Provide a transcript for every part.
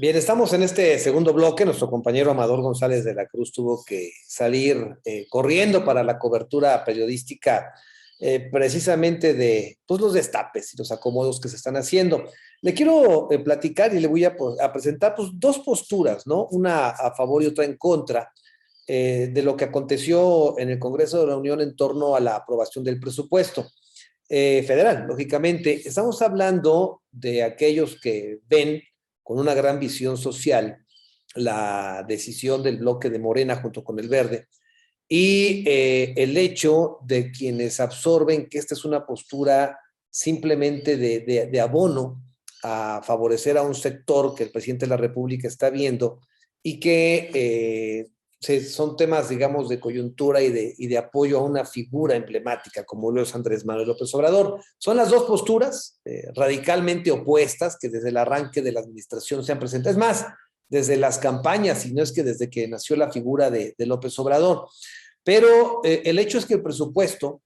Bien, estamos en este segundo bloque. Nuestro compañero Amador González de la Cruz tuvo que salir corriendo para la cobertura periodística precisamente de pues, los destapes y los acomodos que se están haciendo. Le quiero platicar y le voy a presentar pues, dos posturas, ¿no? Una a favor y otra en contra de lo que aconteció en el Congreso de la Unión en torno a la aprobación del presupuesto federal. Lógicamente, estamos hablando de aquellos que ven con una gran visión social la decisión del bloque de Morena junto con el Verde y el hecho de quienes absorben que esta es una postura simplemente de abono a favorecer a un sector que el presidente de la República está viendo y que son temas, digamos, de coyuntura y de apoyo a una figura emblemática como lo es Andrés Manuel López Obrador. Son las dos posturas radicalmente opuestas que desde el arranque de la administración se han presentado. Es más, desde las campañas, y no es que desde que nació la figura de López Obrador. Pero el hecho es que el presupuesto,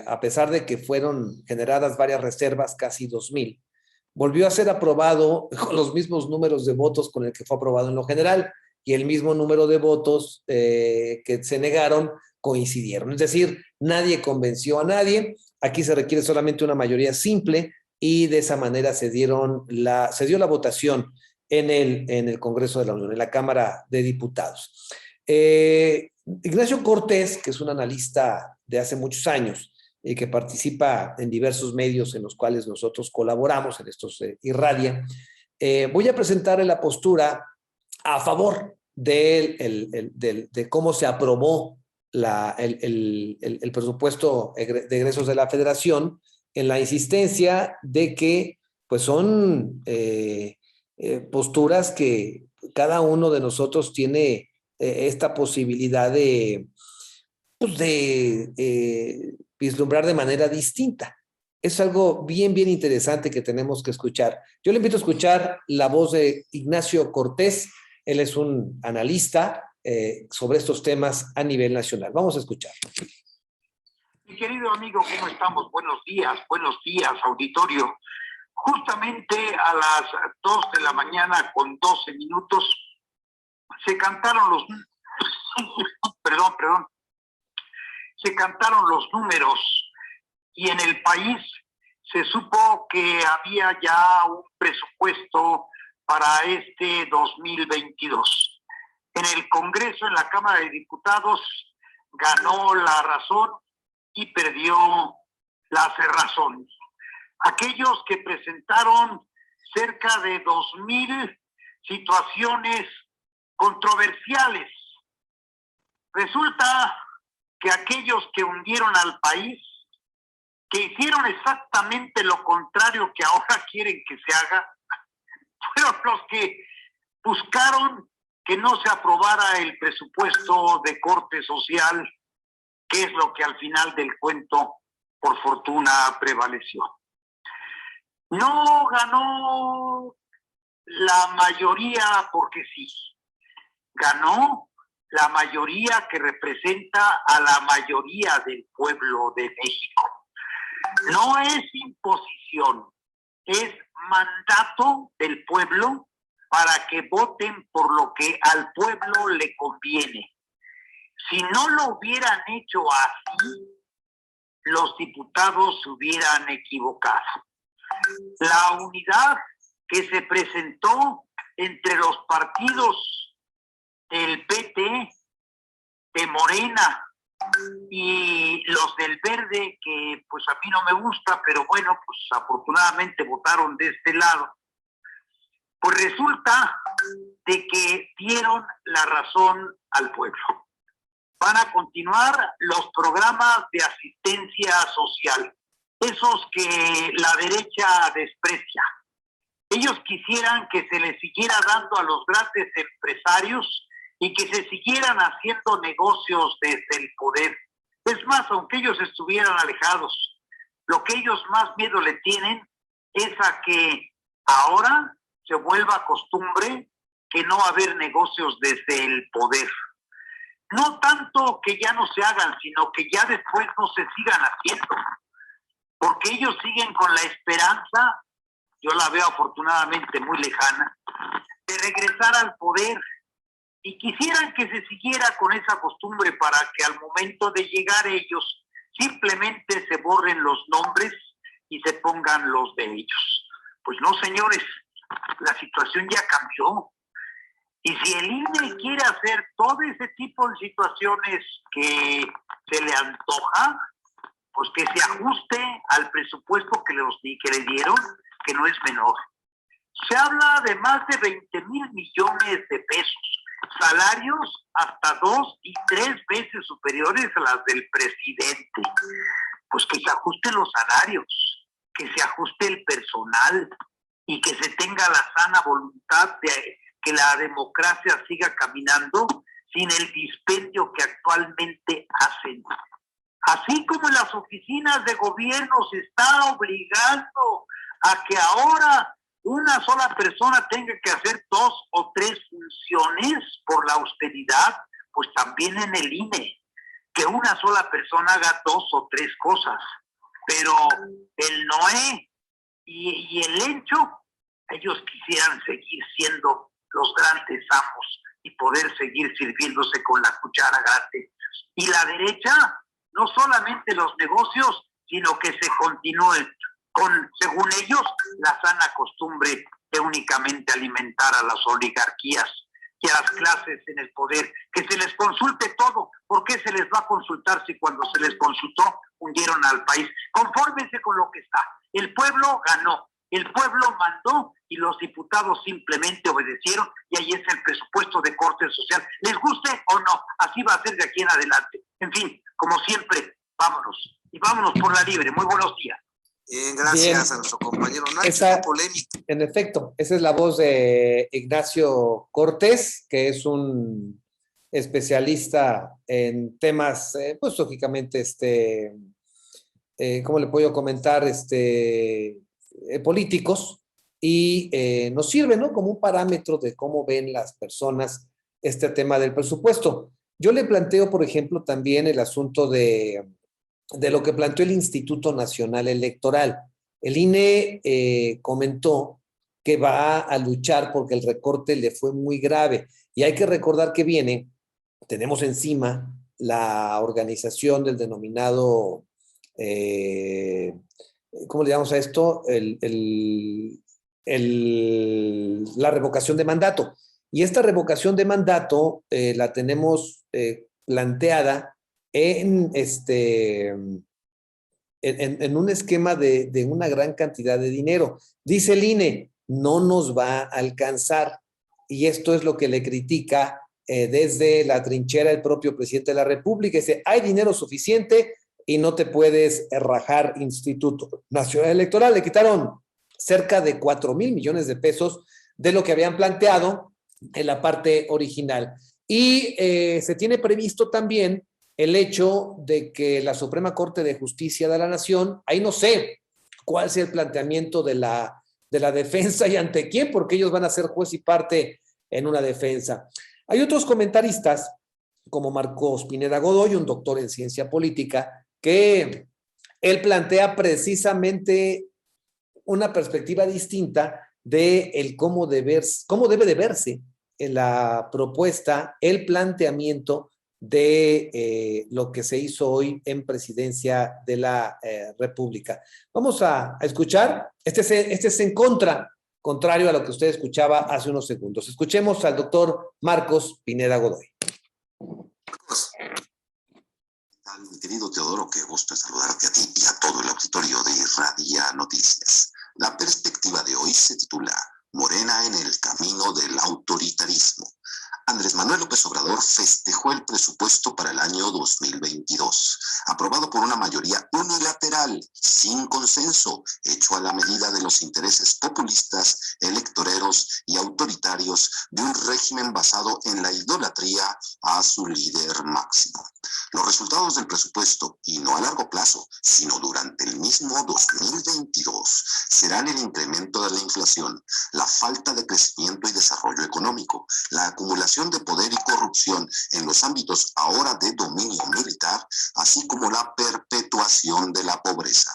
a pesar de que fueron generadas varias reservas, casi 2,000, volvió a ser aprobado con los mismos números de votos con el que fue aprobado en lo general y el mismo número de votos que se negaron coincidieron. Es decir, nadie convenció a nadie. Aquí se requiere solamente una mayoría simple y de esa manera se dio la votación en el Congreso de la Unión, en la Cámara de Diputados. Ignacio Cortés, que es un analista de hace muchos años y que participa en diversos medios en los cuales nosotros colaboramos, en estos Irradia, voy a presentarle la postura a favor de cómo se aprobó el presupuesto de egresos de la Federación, en la insistencia de que pues son posturas que cada uno de nosotros tiene esta posibilidad de vislumbrar de manera distinta. Es algo bien, bien interesante que tenemos que escuchar. Yo le invito a escuchar la voz de Ignacio Cortés. Él es un analista sobre estos temas a nivel nacional. Vamos a escuchar. Mi querido amigo, ¿cómo estamos? Buenos días, auditorio. Justamente a las 2 de la mañana con 12 minutos se cantaron los se cantaron los números y en el país se supo que había ya un presupuesto para este 2022. En el Congreso, en la Cámara de Diputados, ganó la razón y perdió la cerrazón. Aquellos que presentaron cerca de 2,000 situaciones controversiales. Resulta que aquellos que hundieron al país, que hicieron exactamente lo contrario que ahora quieren que se haga, fueron los que buscaron que no se aprobara el presupuesto de corte social, que es lo que al final del cuento, por fortuna, prevaleció. No ganó la mayoría porque sí. Ganó la mayoría que representa a la mayoría del pueblo de México. No es imposición, es mandato del pueblo para que voten por lo que al pueblo le conviene. Si no lo hubieran hecho así, los diputados se hubieran equivocado. La unidad que se presentó entre los partidos del PT, de Morena y los del Verde, que pues a mí no me gusta, pero bueno, pues afortunadamente votaron de este lado, pues resulta de que dieron la razón al pueblo. Van a continuar los programas de asistencia social, esos que la derecha desprecia. Ellos quisieran que se les siguiera dando a los grandes empresarios y que se siguieran haciendo negocios desde el poder. Es más, aunque ellos estuvieran alejados, lo que ellos más miedo le tienen es a que ahora se vuelva costumbre que no haber negocios desde el poder. No tanto que ya no se hagan, sino que ya después no se sigan haciendo, porque ellos siguen con la esperanza yo la veo afortunadamente muy lejana, de regresar al poder, y quisieran que se siguiera con esa costumbre para que al momento de llegar ellos simplemente se borren los nombres y se pongan los de ellos. Pues no, señores, la situación ya cambió. Y si el INE quiere hacer todo ese tipo de situaciones que se le antoja, pues que se ajuste al presupuesto que le dieron, que no es menor. Se habla de más de 20,000 millones de pesos, salarios hasta 2 y 3 veces superiores a las del presidente. Pues que se ajusten los salarios, que se ajuste el personal y que se tenga la sana voluntad de que la democracia siga caminando sin el dispendio que actualmente hacen. Así como en las oficinas de gobierno se está obligando a que ahora una sola persona tenga que hacer 2 o 3 funciones por la austeridad, pues también en el INE, que una sola persona haga 2 o 3 cosas. Pero el Noé y el Lencho, ellos quisieran seguir siendo los grandes amos y poder seguir sirviéndose con la cuchara grande. Y la derecha, no solamente los negocios, sino que se continúe con, según ellos, la sana costumbre de únicamente alimentar a las oligarquías y a las clases en el poder, que se les consulte todo. ¿Por qué se les va a consultar si cuando se les consultó hundieron al país? Confórmense con lo que está. El pueblo ganó, el pueblo mandó y los diputados simplemente obedecieron, y ahí es el presupuesto de corte social. Les guste o no, así va a ser de aquí en adelante. En fin, como siempre, vámonos. Y vámonos por la libre. Muy buenos días. Bien, gracias Bien. a nuestro compañero Nacho. Esa polémica. En efecto, esa es la voz de Ignacio Cortés, que es un especialista en temas, pues lógicamente, ¿cómo le puedo comentar? Políticos, y nos sirve, ¿no?, como un parámetro de cómo ven las personas este tema del presupuesto. Yo le planteo, por ejemplo, también el asunto de lo que planteó el Instituto Nacional Electoral. El INE comentó que va a luchar porque el recorte le fue muy grave, y hay que recordar que tenemos encima la organización del denominado, ¿cómo le llamamos a esto? La revocación de mandato. Y esta revocación de mandato la tenemos planteada en un esquema de una gran cantidad de dinero. Dice el INE, no nos va a alcanzar. Y esto es lo que le critica desde la trinchera el propio presidente de la República. Dice, hay dinero suficiente y no te puedes rajar, Instituto Nacional Electoral. Le quitaron cerca de 4,000 millones de pesos de lo que habían planteado en la parte original. Y se tiene previsto también el hecho de que la Suprema Corte de Justicia de la Nación, ahí no sé cuál sea el planteamiento de la defensa y ante quién, porque ellos van a ser juez y parte en una defensa. Hay otros comentaristas, como Marcos Pineda Godoy, un doctor en ciencia política, que él plantea precisamente una perspectiva distinta de cómo debe de verse en la propuesta, el planteamiento de lo que se hizo hoy en Presidencia de la República. Vamos a escuchar, este es en contrario a lo que usted escuchaba hace unos segundos. Escuchemos al doctor Marcos Pineda Godoy. Mi querido Teodoro, qué gusto saludarte a ti y a todo el auditorio de Irradia Noticias. La perspectiva de hoy se titula Morena en el camino del autoritarismo. Andrés Manuel López Obrador festejó el presupuesto para el año 2022, aprobado por una mayoría unilateral, sin consenso, hecho a la medida de los intereses populistas, electoreros y autoritarios de un régimen basado en la idolatría a su líder máximo. Los resultados del presupuesto, y no a largo plazo, sino durante el mismo 2022, serán el incremento de la inflación, la falta de crecimiento y desarrollo económico, la acumulación de poder y corrupción en los ámbitos ahora de dominio militar, así como la perpetuación de la pobreza.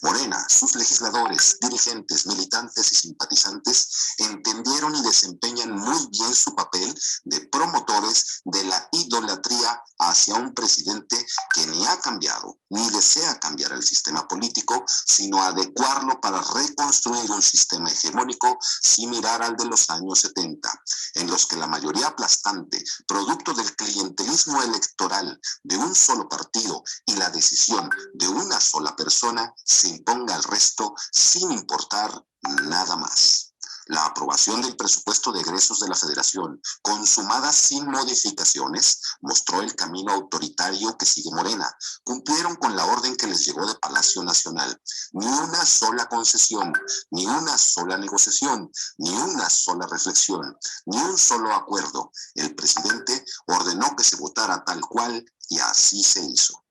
Morena, sus legisladores, dirigentes, militantes y simpatizantes entendieron y desempeñan muy bien su papel de promotores de la idolatría hacia un presidente que ni ha cambiado ni desea cambiar el sistema político, sino adecuarlo para reconstruir un sistema hegemónico similar al de los años 70, en los que la mayoría aplastante, producto del clientelismo electoral de un solo partido y la decisión de una sola persona, se imponga al resto sin importar nada más. La aprobación del presupuesto de egresos de la Federación, consumada sin modificaciones, mostró el camino autoritario que sigue Morena. Cumplieron con la orden que les llegó de Palacio Nacional. Ni una sola concesión, ni una sola negociación, ni una sola reflexión, ni un solo acuerdo. El presidente ordenó que se votara tal cual y así se hizo.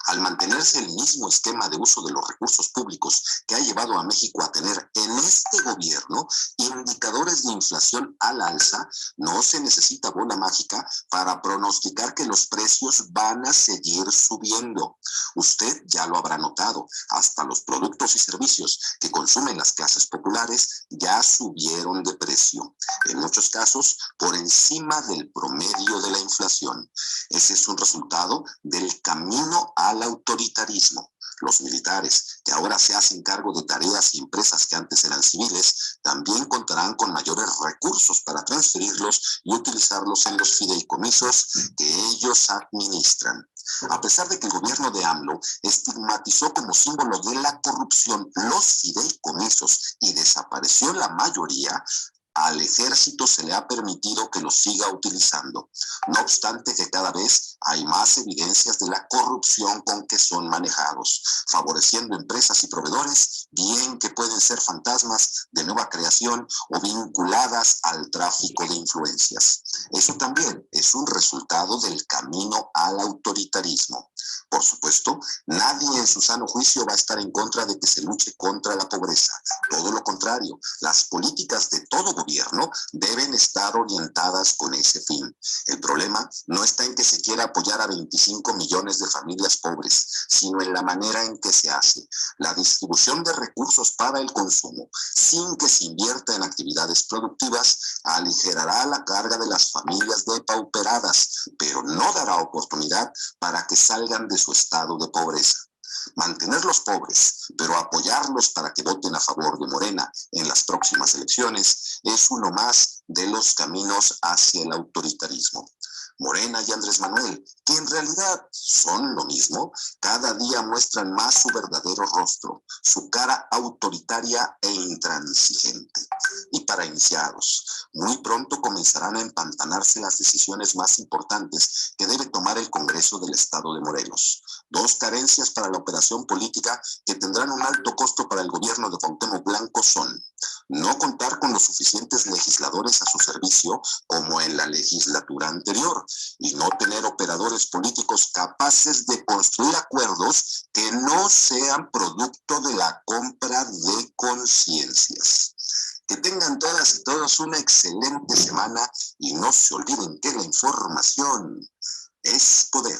Al mantenerse el mismo esquema de uso de los recursos públicos que ha llevado a México a tener en este gobierno indicadores de inflación al alza, no se necesita bola mágica para pronosticar que los precios van a seguir subiendo. Usted ya lo habrá notado, hasta los productos y servicios que consumen las clases populares ya subieron de precio, en muchos casos por encima del promedio de la inflación. Ese es un resultado del camino al autoritarismo. Los militares, que ahora se hacen cargo de tareas y empresas que antes eran civiles, también contarán con mayores recursos para transferirlos y utilizarlos en los fideicomisos que ellos administran. A pesar de que el gobierno de AMLO estigmatizó como símbolo de la corrupción los fideicomisos y desapareció la mayoría, al ejército se le ha permitido que los siga utilizando, no obstante que cada vez hay más evidencias de la corrupción con que son manejados, favoreciendo empresas y proveedores, bien que pueden ser fantasmas de nueva creación o vinculadas al tráfico de influencias. Eso también es un resultado del camino al autoritarismo. Por supuesto, nadie en su sano juicio va a estar en contra de que se luche contra la pobreza. Todo lo contrario, las políticas de todo gobierno deben estar orientadas con ese fin. El problema no está en que se quiera apoyar a 25 millones de familias pobres, sino en la manera en que se hace. La distribución de recursos para el consumo, sin que se invierta en actividades productivas, aligerará la carga de las familias depauperadas, pero no dará oportunidad para que salgan de su estado de pobreza. Mantenerlos pobres, pero apoyarlos para que voten a favor de Morena en las próximas elecciones es uno más de los caminos hacia el autoritarismo. Morena y Andrés Manuel, que en realidad son lo mismo, cada día muestran más su verdadero rostro, su cara autoritaria e intransigente. Y para iniciados, muy pronto comenzarán a empantanarse las decisiones más importantes que debe tomar el Congreso del Estado de Morelos. Dos carencias para la operación política que tendrán un alto costo para el gobierno de Cuauhtémoc Blanco son no contar con los suficientes legisladores a su servicio como en la legislatura anterior y no tener operadores políticos capaces de construir acuerdos que no sean producto de la compra de conciencias. Que tengan todas y todos una excelente semana y no se olviden que la información es poder.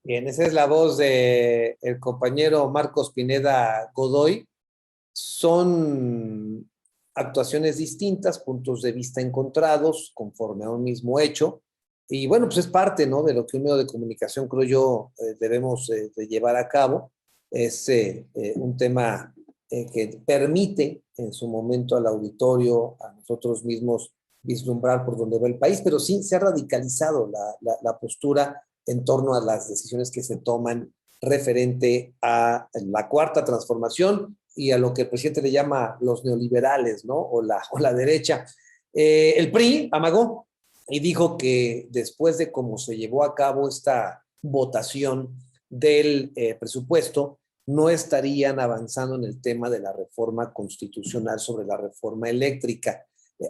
Bien, esa es la voz del compañero Marcos Pineda Godoy. Son actuaciones distintas, puntos de vista encontrados conforme a un mismo hecho. Y bueno, pues es parte, ¿no?, de lo que un medio de comunicación, creo yo, debemos de llevar a cabo. Es un tema que permite en su momento al auditorio, a nosotros mismos, vislumbrar por dónde va el país, pero sí se ha radicalizado la postura en torno a las decisiones que se toman referente a la cuarta transformación y a lo que el presidente le llama los neoliberales, ¿no?, o la derecha. El PRI amagó y dijo que después de cómo se llevó a cabo esta votación del presupuesto, no estarían avanzando en el tema de la reforma constitucional sobre la reforma eléctrica.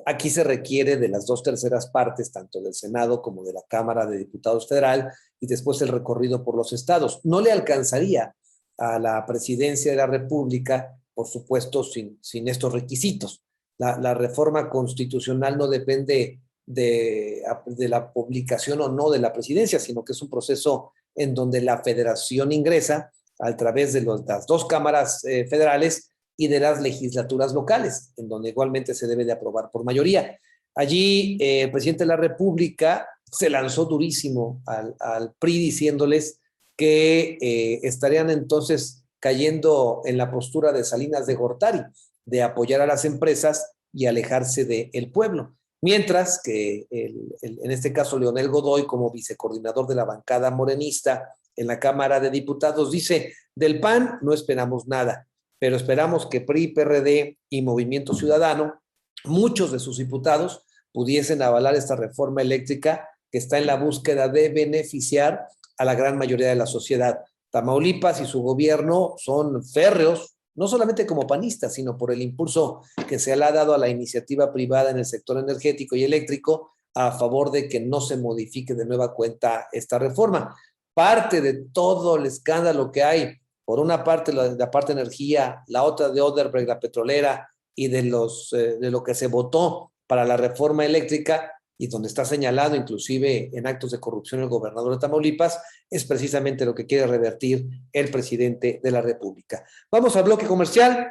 Aquí se requiere de las 2/3 partes, tanto del Senado como de la Cámara de Diputados Federal, y después el recorrido por los estados. No le alcanzaría a la presidencia de la República, por supuesto, sin estos requisitos. La reforma constitucional no depende de la publicación o no de la presidencia, sino que es un proceso en donde la federación ingresa a través de las dos cámaras federales y de las legislaturas locales, en donde igualmente se debe de aprobar por mayoría. Allí el presidente de la República se lanzó durísimo al PRI diciéndoles que estarían entonces cayendo en la postura de Salinas de Gortari, de apoyar a las empresas y alejarse del pueblo. Mientras que en este caso Leonel Godoy, como vicecoordinador de la bancada morenista en la Cámara de Diputados, dice, del PAN no esperamos nada, pero esperamos que PRI, PRD y Movimiento Ciudadano, muchos de sus diputados, pudiesen avalar esta reforma eléctrica que está en la búsqueda de beneficiar a la gran mayoría de la sociedad. Tamaulipas y su gobierno son férreos, no solamente como panistas, sino por el impulso que se le ha dado a la iniciativa privada en el sector energético y eléctrico a favor de que no se modifique de nueva cuenta esta reforma. Parte de todo el escándalo que hay, por una parte la parte de energía, la otra de Odebrecht, la petrolera, y de lo que se votó para la reforma eléctrica, y donde está señalado inclusive en actos de corrupción el gobernador de Tamaulipas, es precisamente lo que quiere revertir el presidente de la República. Vamos al bloque comercial,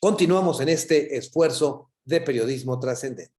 continuamos en este esfuerzo de periodismo trascendente.